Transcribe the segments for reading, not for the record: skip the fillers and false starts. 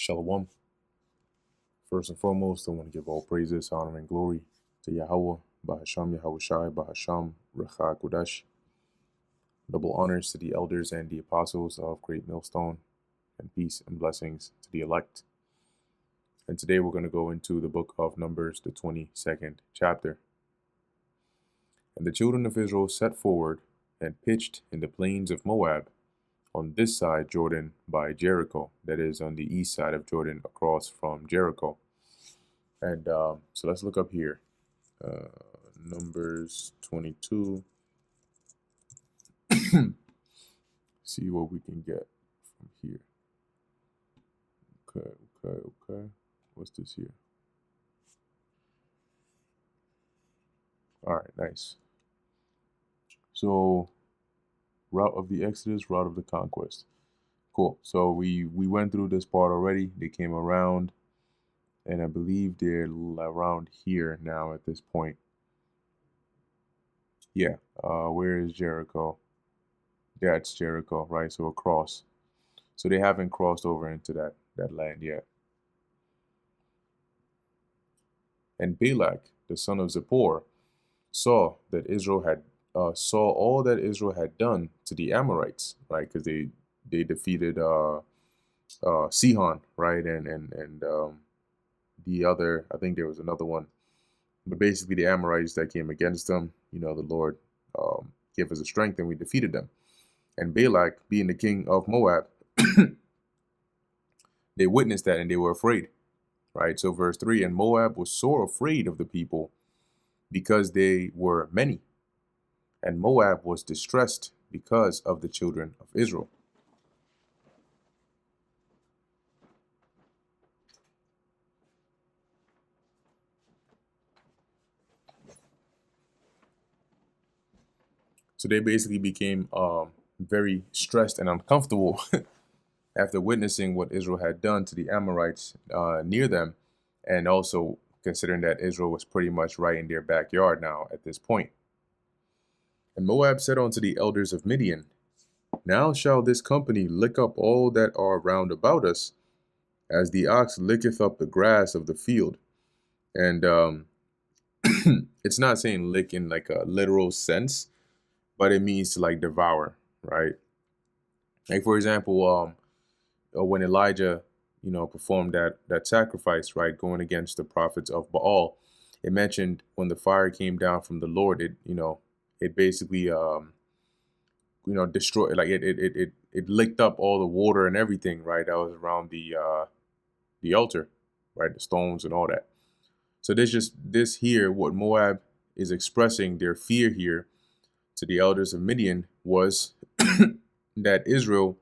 Shalom. First and foremost, I want to give all praises, honor, and glory to Yahweh, Bahasham Yahushai, Bahasham Recha Kodesh. Double honors to the elders and the apostles of Great Millstone, and peace and blessings to the elect. And today we're going to go into the book of Numbers, the 22nd chapter. And the children of Israel set forward and pitched in the plains of Moab, on this side Jordan by Jericho, that is on the east side of Jordan across from Jericho. And so let's look up here. Numbers 22. See what we can get from here. Okay. What's this here? All right, nice. So, route of the Exodus, route of the conquest. Cool. So we went through this part already. They came around, and I believe they're around here now at this point. Yeah. Where is Jericho? That's Jericho, right? So across. So they haven't crossed over into that land yet. And Balak, the son of Zippor, saw all that Israel had done to the Amorites, right? Because they defeated Sihon, right? And the other, I think there was another one, but basically the Amorites that came against them. The Lord gave us a strength, and we defeated them. And Balak, being the king of Moab, they witnessed that and they were afraid, right? So verse 3, and Moab was sore afraid of the people because they were many, and Moab was distressed because of the children of Israel. So they basically became very stressed and uncomfortable after witnessing what Israel had done to the Amorites near them, and also considering that Israel was pretty much right in their backyard now at this point. And Moab said unto the elders of Midian, now shall this company lick up all that are round about us, as the ox licketh up the grass of the field. And it's not saying lick in like a literal sense, but it means to like devour, right? Like for example, when Elijah, performed that sacrifice, right, going against the prophets of Baal, it mentioned when the fire came down from the Lord, it basically destroyed, like it licked up all the water and everything, right, that was around the altar, right, the stones and all that. So this here, what Moab is expressing their fear here to the elders of Midian was that Israel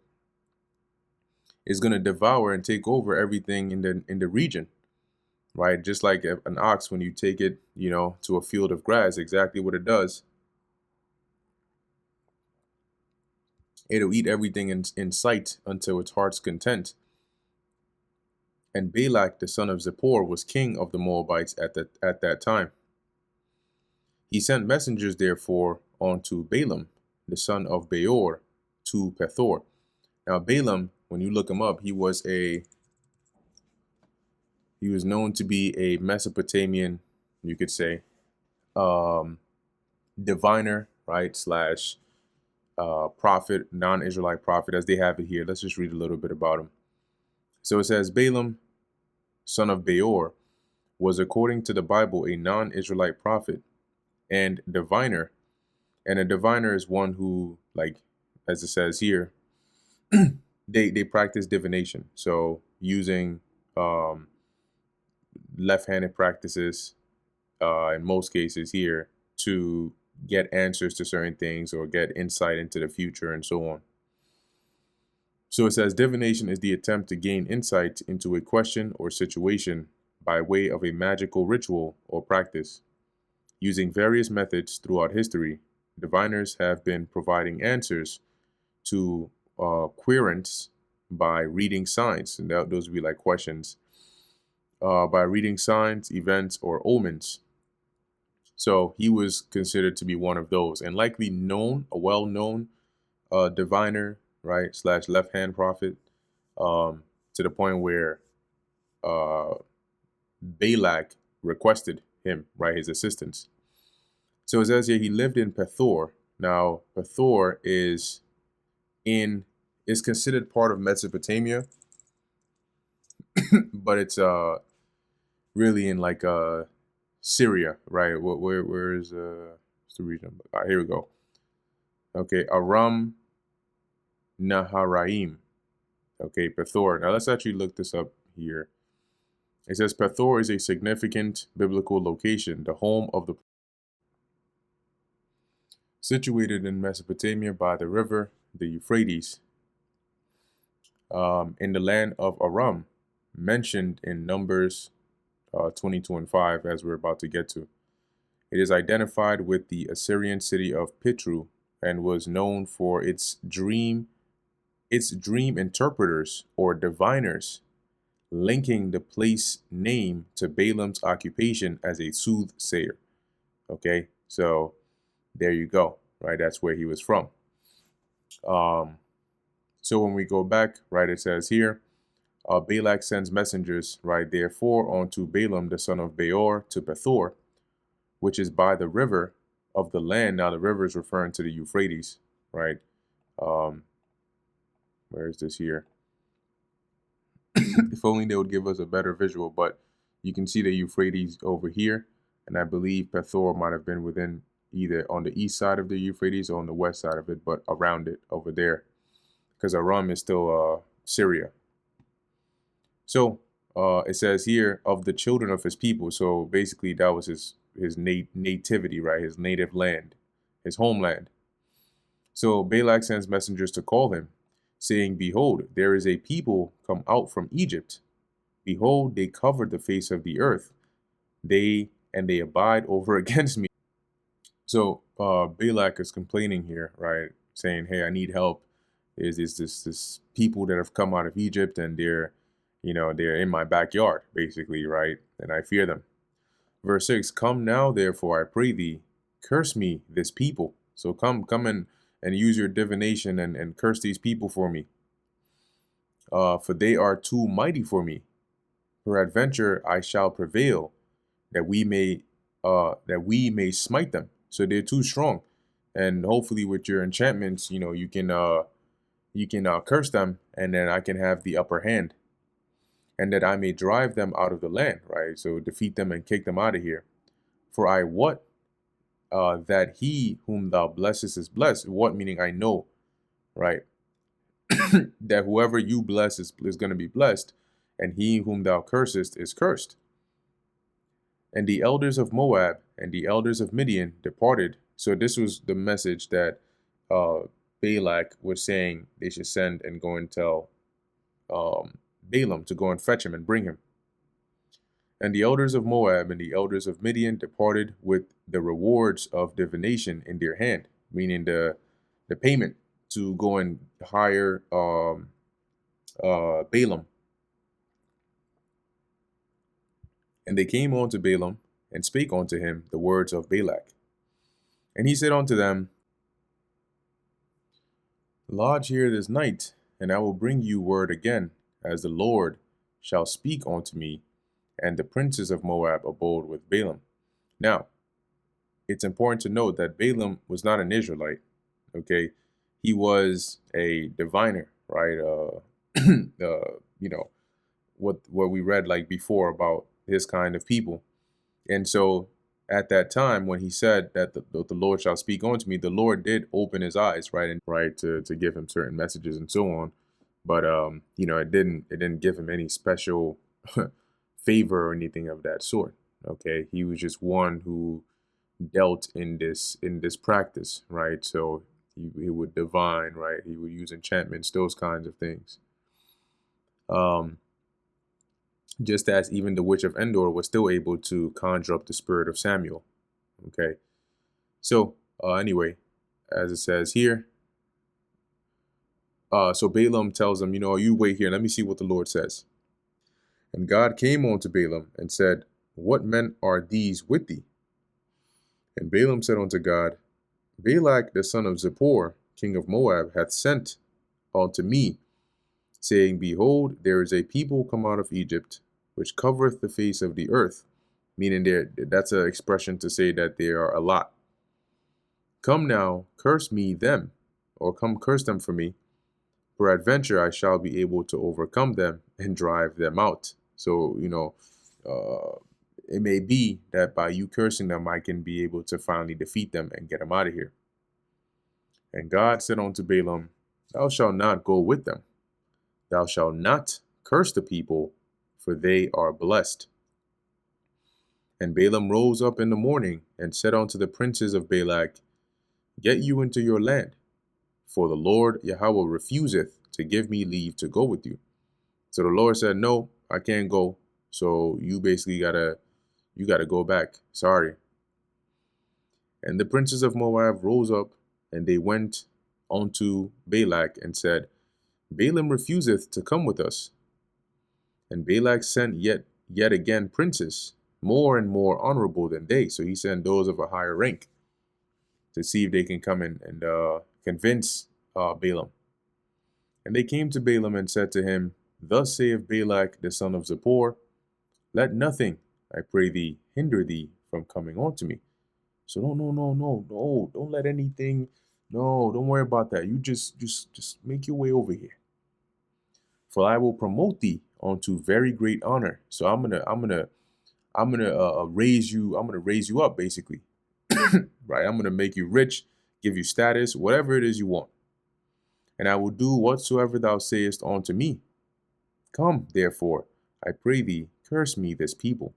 is going to devour and take over everything in the region, right? Just like an ox, when you take it, to a field of grass, exactly what it does. It'll eat everything in sight until its heart's content. And Balak, the son of Zippor, was king of the Moabites at that time. He sent messengers, therefore, unto Balaam, the son of Beor, to Pethor. Now, Balaam, when you look him up, he was known to be a Mesopotamian, you could say, diviner, right, slash prophet, non-Israelite prophet, as they have it here. Let's just read a little bit about him. So it says, Balaam, son of Beor, was according to the Bible a non-Israelite prophet and diviner. And a diviner is one who, like, as it says here, they practice divination. So using left-handed practices in most cases here to get answers to certain things or get insight into the future and so on. So it says divination is the attempt to gain insight into a question or situation by way of a magical ritual or practice. Using various methods throughout history, diviners have been providing answers to querents by reading signs, and those would be like questions, by reading signs, events, or omens. So he was considered to be one of those, and likely a well-known diviner, right, slash left-hand prophet, to the point where uh, Balak requested him, right, his assistance. So it says here he lived in Pethor. Now Pethor in is considered part of Mesopotamia, but it's really in like Syria, right? Where is what's the region? Here we go. Okay, Aram Naharaim. Okay, Pethor. Now let's actually look this up here. It says Pethor is a significant biblical location, the home of the situated in Mesopotamia by the river, the Euphrates, in the land of Aram, mentioned in Numbers 22 and 5, as we're about to get to. It is identified with the Assyrian city of Pitru and was known for its dream interpreters or diviners, linking the place name to Balaam's occupation as a soothsayer. Okay, so there you go, right? That's where he was from. So when we go back, right, it says here, Balak sends messengers, right, therefore unto Balaam the son of Beor to Pethor, which is by the river of the land. Now the river is referring to the Euphrates, right? Where is this here? If only they would give us a better visual, but you can see the Euphrates over here, and I believe Pethor might have been within either on the east side of the Euphrates or on the west side of it, but around it over there, because Aram is still Syria. So it says here of the children of his people. So basically that was his nativity, right? His native land, his homeland. So Balak sends messengers to call him, saying, behold, there is a people come out from Egypt. Behold, they covered the face of the earth. They abide over against me. So Balak is complaining here, right? Saying, hey, I need help. There's this people that have come out of Egypt, and they're in my backyard, basically, right? And I fear them. Verse 6, come now, therefore, I pray thee, curse me, this people. So come and use your divination and curse these people for me. For they are too mighty for me. Peradventure I shall prevail, that we may smite them. So they're too strong. And hopefully with your enchantments, you can curse them, and then I can have the upper hand, and that I may drive them out of the land, right? So defeat them and kick them out of here. For I wot that he whom thou blessest is blessed. What meaning I know, right? That whoever you bless is going to be blessed, and he whom thou cursest is cursed. And the elders of Moab and the elders of Midian departed. So this was the message that Balak was saying they should send and go and tell Balaam to go and fetch him and bring him. And the elders of Moab and the elders of Midian departed with the rewards of divination in their hand, meaning the payment to go and hire Balaam. And they came unto Balaam and spake unto him the words of Balak. And he said unto them, lodge here this night, and I will bring you word again, as the Lord shall speak unto me. And the princes of Moab abode with Balaam. Now, it's important to note that Balaam was not an Israelite. Okay, he was a diviner, right? What we read like before about his kind of people. And so at that time, when he said that the Lord shall speak unto me, the Lord did open his eyes, right, and to give him certain messages and so on. But it didn't give him any special favor or anything of that sort. Okay, he was just one who dealt in this practice, right? So he would divine, right? He would use enchantments, those kinds of things. Just as even the witch of Endor was still able to conjure up the spirit of Samuel. Okay, so anyway, as it says here, so Balaam tells him, you wait here, let me see what the Lord says. And God came unto Balaam and said, what men are these with thee? And Balaam said unto God, Balak the son of Zippor, king of Moab, hath sent unto me, saying, behold, there is a people come out of Egypt. which covereth the face of the earth. Meaning that's an expression to say that there are a lot. Come now, curse me them, or come curse them for me. Peradventure I shall be able to overcome them and drive them out. So, it may be that by you cursing them, I can be able to finally defeat them and get them out of here. And God said unto Balaam, Thou shalt not go with them. Thou shalt not curse the people, for they are blessed. And Balaam rose up in the morning and said unto the princes of Balak, Get you into your land, for the Lord Yahweh refuseth to give me leave to go with you. So the Lord said, No, I can't go. So you basically gotta go back. Sorry. And the princes of Moab rose up, and they went unto Balak and said, Balaam refuseth to come with us. And Balak sent yet again princes, more and more honorable than they. So he sent those of a higher rank to see if they can come in and convince Balaam. And they came to Balaam and said to him, Thus saith Balak the son of Zippor, Let nothing, I pray thee, hinder thee from coming unto me. So no, don't let anything, no, don't worry about that. You just make your way over here. For I will promote thee unto very great honor. So I'm gonna raise you up, basically. Right? I'm gonna make you rich, give you status, whatever it is you want. And I will do whatsoever thou sayest unto me. Come, therefore, I pray thee, curse me this people.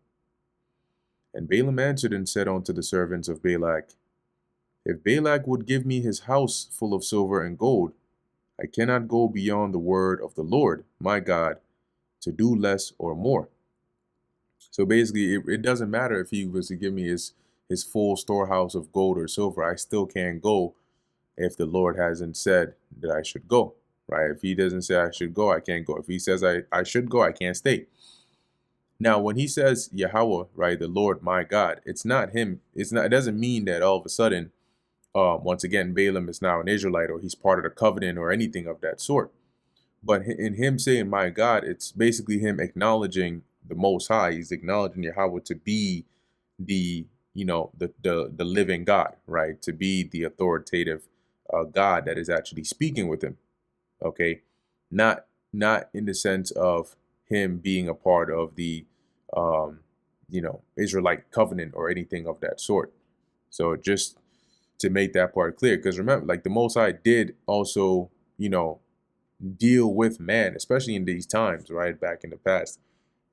And Balaam answered and said unto the servants of Balak, If Balak would give me his house full of silver and gold, I cannot go beyond the word of the Lord, my God, to do less or more. So basically, it doesn't matter if he was to give me his full storehouse of gold or silver. I still can't go if the Lord hasn't said that I should go, right? If he doesn't say I should go, I can't go. If he says I should go, I can't stay. Now, when he says Yahweh, right, the Lord, my God, it's not him. It doesn't mean that all of a sudden, once again, Balaam is now an Israelite or he's part of the covenant or anything of that sort. But in him saying, my God, it's basically him acknowledging the Most High. He's acknowledging Yahweh to be the living God, right? To be the authoritative God that is actually speaking with him. Okay, not in the sense of him being a part of the Israelite covenant or anything of that sort. So just to make that part clear, because remember, like the Most High did also, deal with man, especially in these times, right? Back in the past,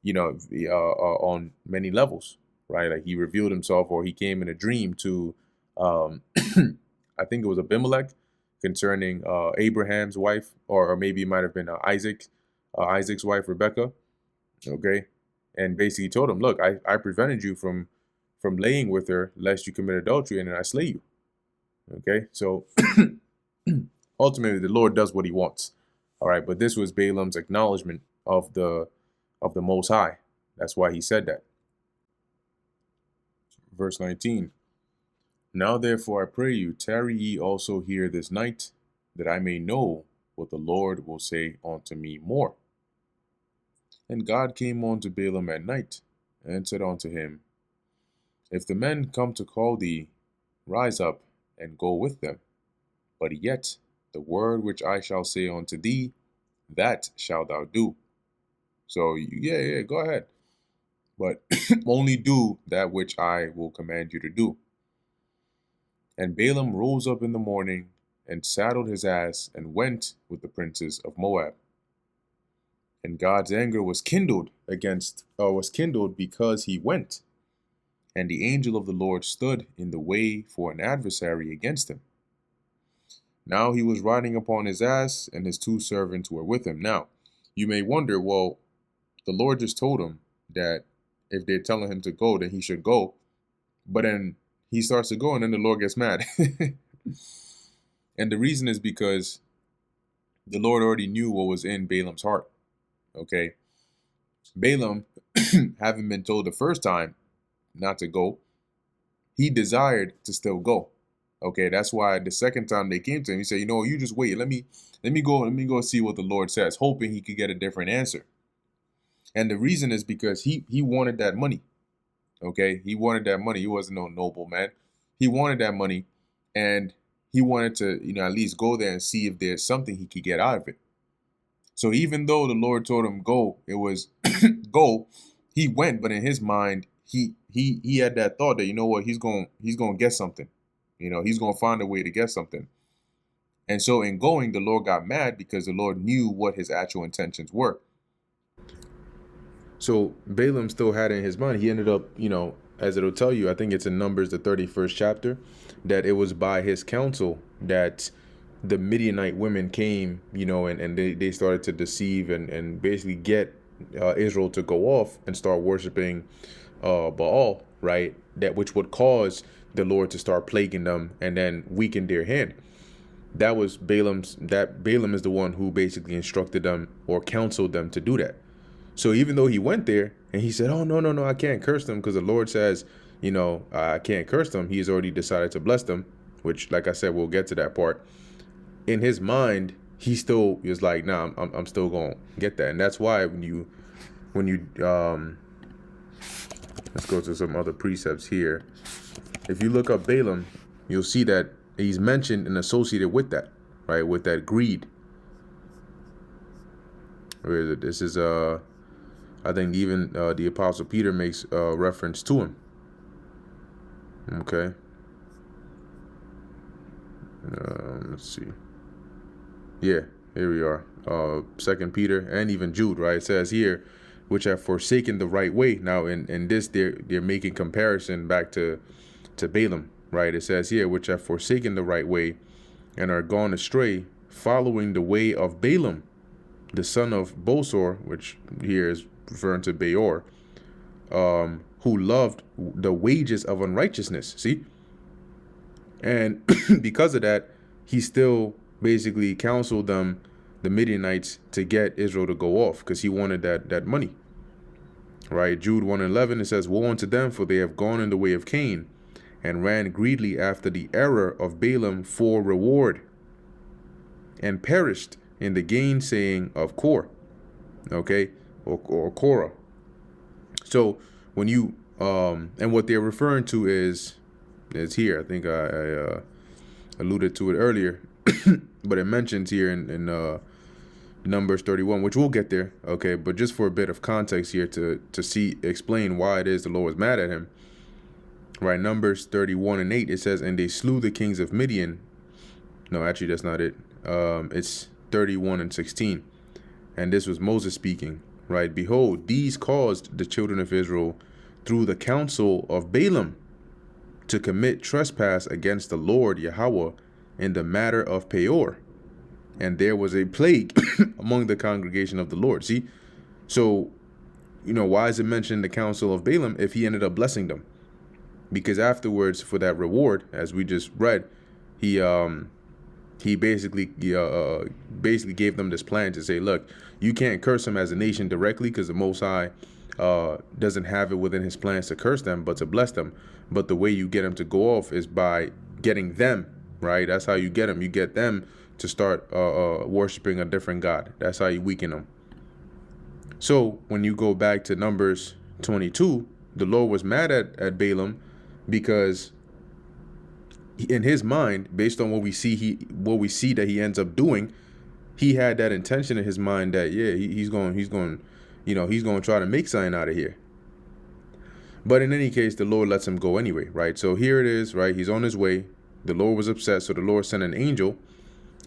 on many levels, right? Like he revealed himself, or he came in a dream to, I think it was Abimelech, concerning Abraham's wife, or maybe it might have been Isaac's wife, Rebecca. Okay, and basically told him, look, I prevented you from laying with her lest you commit adultery, and then I slay you. Okay, so ultimately the Lord does what he wants. All right, but this was Balaam's acknowledgement of the Most High. That's why he said that. Verse 19. Now therefore I pray you, tarry ye also here this night, that I may know what the Lord will say unto me more. And God came unto Balaam at night, and said unto him, If the men come to call thee, rise up and go with them. But yet the word which I shall say unto thee, that shalt thou do. So yeah, go ahead. But only do that which I will command you to do. And Balaam rose up in the morning, and saddled his ass, and went with the princes of Moab. And God's anger was kindled because he went. And the angel of the Lord stood in the way for an adversary against him. Now he was riding upon his ass, and his two servants were with him. Now, you may wonder, well, the Lord just told him that if they're telling him to go, then he should go. But then he starts to go, and then the Lord gets mad. And the reason is because the Lord already knew what was in Balaam's heart. Okay. Balaam, having been told the first time not to go, he desired to still go. Okay, that's why the second time they came to him, he said, you just wait. Let me go see what the Lord says, hoping he could get a different answer. And the reason is because he wanted that money. Okay, he wanted that money. He wasn't no noble man. He wanted that money, and he wanted to, at least go there and see if there's something he could get out of it. So even though the Lord told him go, it was go. He went, but in his mind, he had that thought that, what, he's going to get something. He's going to find a way to get something. And so in going, the Lord got mad because the Lord knew what his actual intentions were. So Balaam still had it in his mind. He ended up, as it'll tell you, I think it's in Numbers, the 31st chapter, that it was by his counsel that the Midianite women came, and they started to deceive and basically get Israel to go off and start worshiping Baal, right? That which would cause the Lord to start plaguing them and then weaken their hand. That Balaam is the one who basically instructed them or counseled them to do that. So even though he went there and he said, oh, no, I can't curse them because the Lord says, I can't curse them. He's already decided to bless them, which, like I said, we'll get to that part. In his mind, he still is like, nah, I'm still going to get that. And that's why when you let's go to some other precepts here. If you look up Balaam, you'll see that he's mentioned and associated with that, right? With that greed. Where is it? This is, I think even the Apostle Peter makes reference to him. Okay. Let's see. Yeah, here we are. 2 Peter and even Jude, right? It says here, which have forsaken the right way. Now, in this, they're making comparison back to Balaam, right? It says here, which have forsaken the right way and are gone astray, following the way of Balaam, the son of Bosor, which here is referring to Beor, who loved the wages of unrighteousness. See? And because of that, he still basically counseled them, the Midianites, to get Israel to go off because he wanted that money. Right? Jude 1:11, it says, woe unto them, for they have gone in the way of Cain and ran greedily after the error of Balaam for reward and perished in the gainsaying of Kor. Okay? Or Korah. So when you and what they're referring to is here. I think I alluded to it earlier, but it mentions here in Numbers 31, which we'll get there. Okay, but just for a bit of context here to explain why it is the Lord was mad at him. Right, Numbers 31:8, it says, and they slew the kings of Midian. No, actually, that's not it. It's 31:16, and this was Moses speaking. Right, behold, these caused the children of Israel through the counsel of Balaam to commit trespass against the Lord Yahweh in the matter of Peor. And there was a plague among the congregation of the Lord. See? So, why is it mentioned the counsel of Balaam if he ended up blessing them? Because afterwards, for that reward, as we just read, he basically gave them this plan to say, look, you can't curse them as a nation directly because the Most High doesn't have it within his plans to curse them, but to bless them. But the way you get them to go off is by getting them, right? That's how you get them. You get them to start worshiping a different God. That's how you weaken them. So when you go back to Numbers 22, the Lord was mad at Balaam because in his mind, based on what we see that he ends up doing, he had that intention in his mind that he's going to try to make something out of here. But in any case, the Lord lets him go anyway, right? So here it is, right? He's on his way. The Lord was upset, so the Lord sent an angel.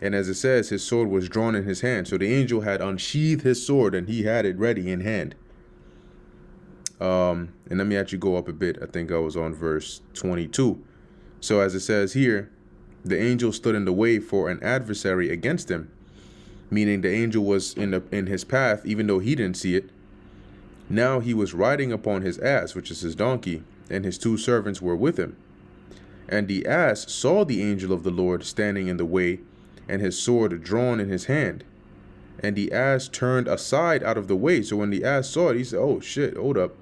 And as it says, his sword was drawn in his hand. So the angel had unsheathed his sword and he had it ready in hand. And let me actually go up a bit. I think I was on verse 22. So as it says here, the angel stood in the way for an adversary against him, meaning the angel was in his path, even though he didn't see it. Now he was riding upon his ass, which is his donkey, and his two servants were with him. And the ass saw the angel of the Lord standing in the way, and his sword drawn in his hand. And the ass turned aside out of the way. So when the ass saw it, he said, "Oh shit, hold up."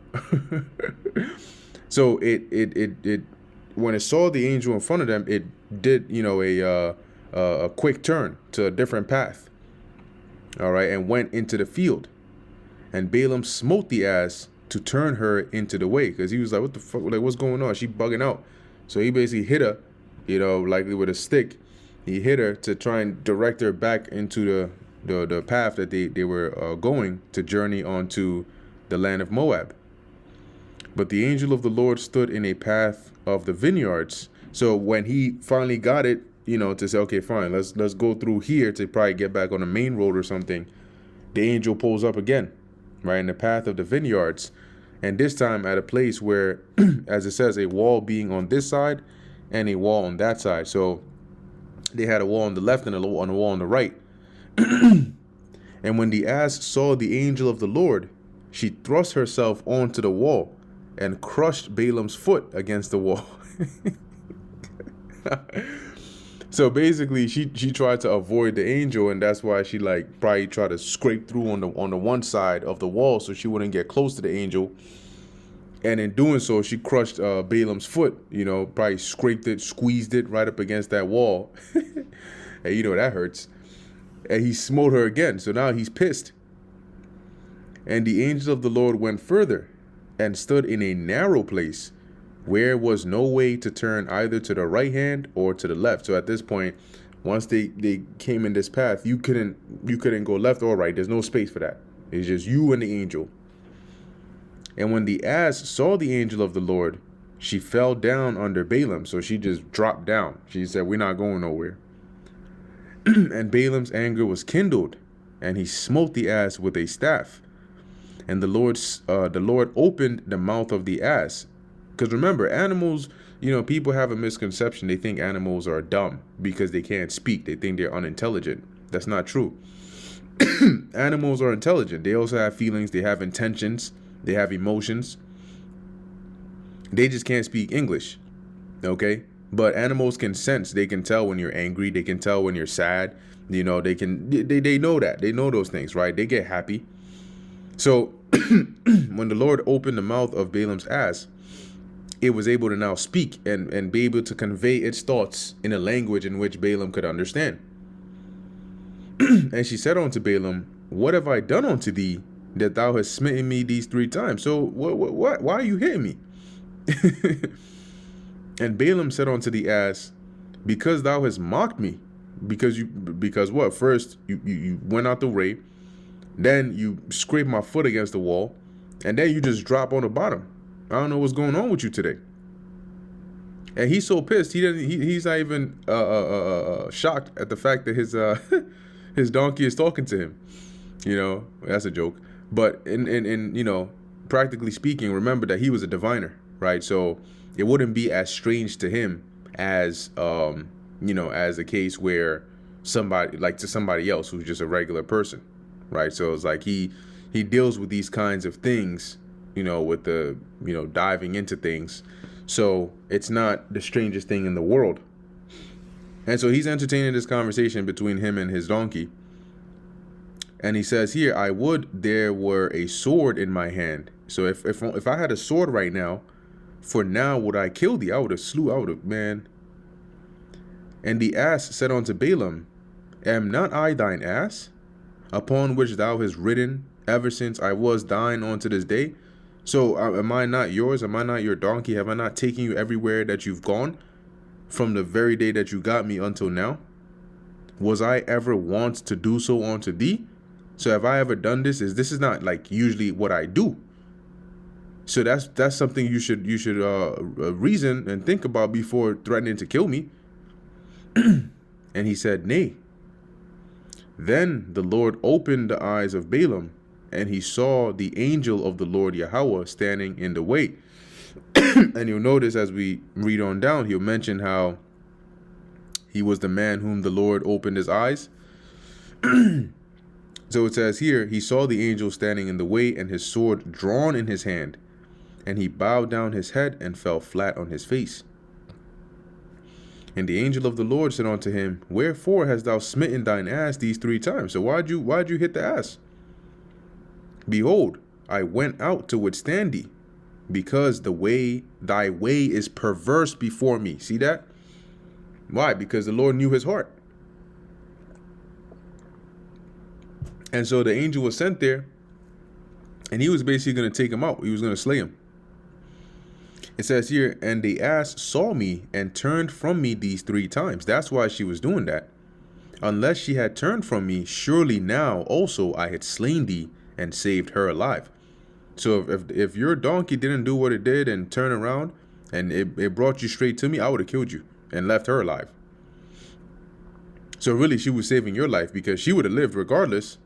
So it when it saw the angel in front of them, it did a quick turn to a different path. All right, and went into the field. And Balaam smote the ass to turn her into the way, because he was like, what the fuck, like, what's going on? She bugging out. So he basically hit her, likely with a stick. He hit her to try and direct her back into the path that they were going to journey onto the land of Moab. But the angel of the Lord stood in a path of the vineyards. So when he finally got it, to say, okay, fine, let's go through here to probably get back on the main road or something, the angel pulls up again, right in the path of the vineyards. And this time at a place where, as it says, a wall being on this side and a wall on that side. So they had a wall on the left and a wall on the right. And when the ass saw the angel of the Lord, she thrust herself onto the wall and crushed Balaam's foot against the wall. So basically, she tried to avoid the angel, and that's why she probably tried to scrape through on the one side of the wall so she wouldn't get close to the angel. And in doing so, she crushed Balaam's foot. Probably scraped it, squeezed it right up against that wall. And that hurts. And he smote her again. So now he's pissed. And the angel of the Lord went further and stood in a narrow place where was no way to turn either to the right hand or to the left. So at this point, once they came in this path, you couldn't go left or right. There's no space for that. It's just you and the angel. And when the ass saw the angel of the Lord, she fell down under Balaam. So she just dropped down. She said, we're not going nowhere. And Balaam's anger was kindled, and he smote the ass with a staff. And the Lord opened the mouth of the ass. Because remember, animals, people have a misconception. They think animals are dumb because they can't speak. They think they're unintelligent. That's not true. Animals are intelligent. They also have feelings. They have intentions. They have emotions. They just can't speak English. Okay? But animals can sense. They can tell when you're angry. They can tell when you're sad. They know that. They know those things, right? They get happy. So when the Lord opened the mouth of Balaam's ass, it was able to now speak and be able to convey its thoughts in a language in which Balaam could understand. And she said unto Balaam, what have I done unto thee that thou hast smitten me these 3 times? So what? Why are you hitting me? And Balaam said unto the ass, because thou hast mocked me. Because what? First, you went out the way, then you scraped my foot against the wall, and then you just drop on the bottom. I don't know what's going on with you today. And he's so pissed. He's not even shocked at the fact that his donkey is talking to him. That's a joke. But in practically speaking, remember that he was a diviner, right? So it wouldn't be as strange to him as as a case where somebody else who's just a regular person, right? So it's like he deals with these kinds of things, with the diving into things. So it's not the strangest thing in the world. And so he's entertaining this conversation between him and his donkey. And he says here, I would there were a sword in my hand. So if I had a sword right now, for now would I kill thee. I would have, man. And the ass said unto Balaam, am not I thine ass, upon which thou hast ridden ever since I was thine unto this day? So am I not yours? Am I not your donkey? Have I not taken you everywhere that you've gone from the very day that you got me until now? Was I ever wont to do so unto thee? So have I ever done this? This is not like usually what I do. So that's something you should reason and think about before threatening to kill me. And he said, nay. Then the Lord opened the eyes of Balaam, and he saw the angel of the Lord Yahweh standing in the way. And you'll notice as we read on down, he'll mention how he was the man whom the Lord opened his eyes. So it says here, he saw the angel standing in the way and his sword drawn in his hand. And he bowed down his head and fell flat on his face. And the angel of the Lord said unto him, wherefore hast thou smitten thine ass these 3 times? So why'd you hit the ass? Behold, I went out to withstand thee, because thy way is perverse before me. See that? Why? Because the Lord knew his heart. And so the angel was sent there And he was basically going to take him out. He was going to slay him. It says here, and the ass saw me and turned from me these 3 times. That's why she was doing that. Unless she had turned from me, surely now also I had slain thee and saved her alive. So if your donkey didn't do what it did and turn around and it brought you straight to me, I would have killed you and left her alive. So really, she was saving your life because she would have lived regardless.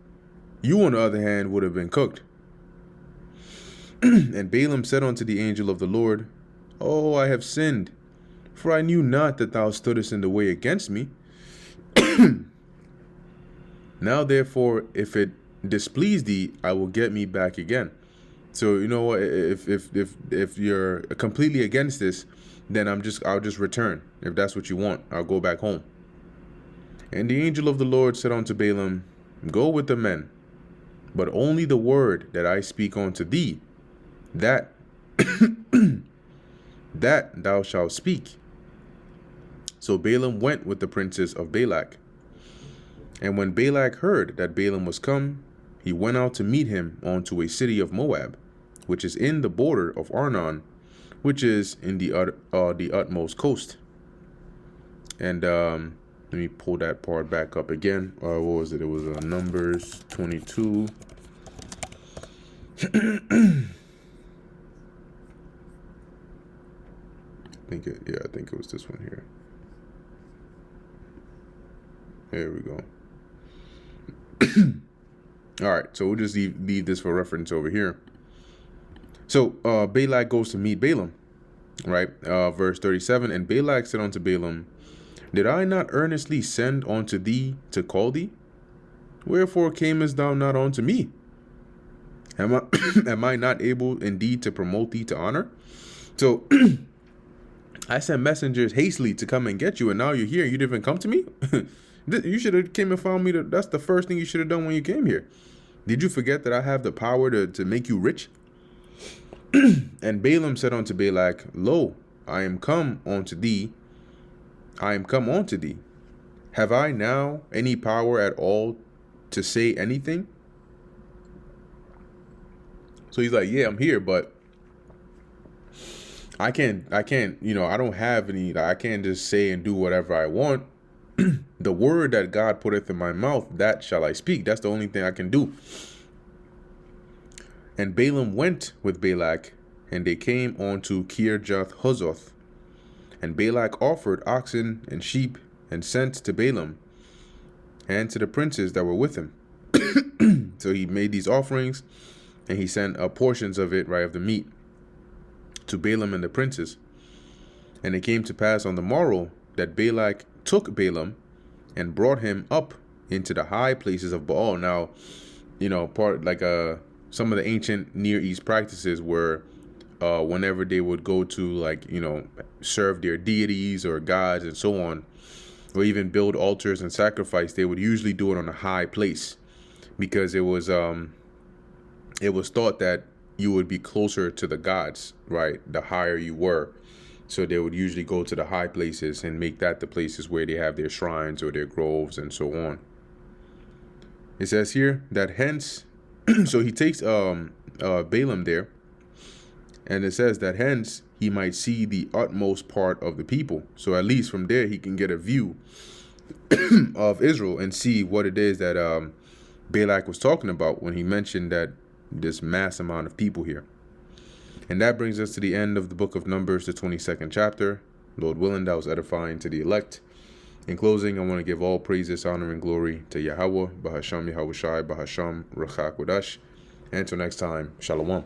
You, on the other hand, would have been cooked. And Balaam said unto the angel of the Lord, Oh, I have sinned, for I knew not that thou stoodest in the way against me. Now, therefore, if it displease thee, I will get me back again. So, you know what, if you're completely against this, then I'll just return. If that's what you want, I'll go back home. And the angel of the Lord said unto Balaam, Go with the men, but only the word that I speak unto thee, that that thou shalt speak. So Balaam went with the princes of Balak. And when Balak heard that Balaam was come, he went out to meet him unto a city of Moab, which is in the border of Arnon, which is in the utmost coast. And let me pull that part back up again. What was it? It was Numbers 22. I think it was this one here. There we go. All right, so we'll just leave this for reference over here. So Balak goes to meet Balaam, right? Verse 37, and Balak said unto Balaam, Did I not earnestly send unto thee to call thee? Wherefore camest thou not unto me? Am I not able indeed to promote thee to honor? So I sent messengers hastily to come and get you, and now you're here. You didn't even come to me? You should have came and found me. That's the first thing you should have done when you came here. Did you forget that I have the power to make you rich? And Balaam said unto Balak, Lo, I am come unto thee. Have I now any power at all to say anything? So he's like, yeah, I'm here, but I can't, I don't have any, I can't just say and do whatever I want. The word that God putteth in my mouth, that shall I speak. That's the only thing I can do. And Balaam went with Balak, and they came on to Kirjath-Huzoth. And Balak offered oxen and sheep, and sent to Balaam, and to the princes that were with him. So he made these offerings, and he sent portions of it, right, of the meat, to Balaam and the princes. And it came to pass on the morrow that Balak took Balaam and brought him up into the high places of Baal. Now, some of the ancient Near East practices were whenever they would go to serve their deities or gods and so on, or even build altars and sacrifice, they would usually do it on a high place, because it was thought that you would be closer to the gods, right, the higher you were. So they would usually go to the high places and make that the places where they have their shrines or their groves and so on. It says here that hence, so he takes Balaam there, and it says that hence he might see the utmost part of the people. So at least from there he can get a view of Israel and see what it is that Balak was talking about when he mentioned that this mass amount of people here. And that brings us to the end of the book of Numbers, the 22nd chapter. Lord willing, that was edifying to the elect. In closing, I want to give all praises, honor, and glory to Yahweh, Bahasham Yahushai, Bahasham Ruach HaKodesh. And until next time, Shalom.